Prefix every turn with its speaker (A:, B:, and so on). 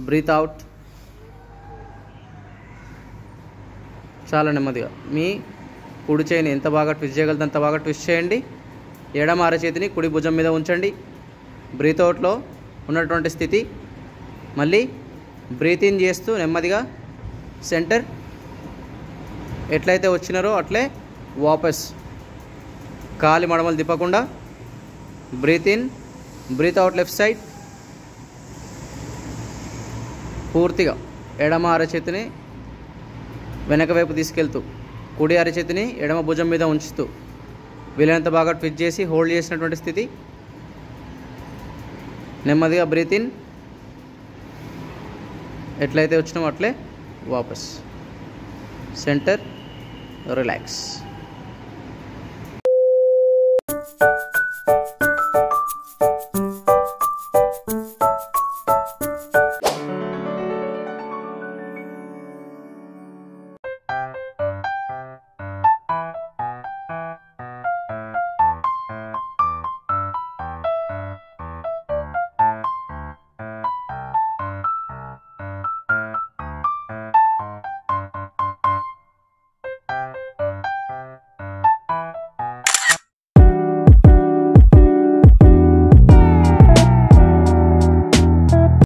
A: Breath out. చాలా నెమ్మదిగా మీ కుడి చేయిని ఎంత బాగా ట్విస్ట్ చేయగలిగితే అంత బాగా ట్విస్ట్ చేయండి. ఎడమ అరచేతిని కుడి భుజం మీద ఉంచండి. బ్రీత్ అవుట్లో ఉన్నటువంటి స్థితి. మళ్ళీ బ్రీత్ ఇన్ చేస్తూ నెమ్మదిగా సెంటర్. ఎట్లయితే వచ్చినారో అట్లే వాపస్ కాలి మడమలు తిప్పకుండా. Breathe in, breathe out left side. పూర్తిగా ఎడమ అరచేతిని వెనక వైపు తీసుకెళ్తూ కుడి అరచేతిని ఎడమ భుజం మీద ఉంచుతూ వీలైనంత బాగా ట్విస్ట్ చేసి హోల్డ్ చేసినటువంటి స్థితి. నెమ్మదిగా బ్రీత్ ఇన్, ఎట్లయితే వచ్చినామో అట్లే వాపస్ సెంటర్, రిలాక్స్.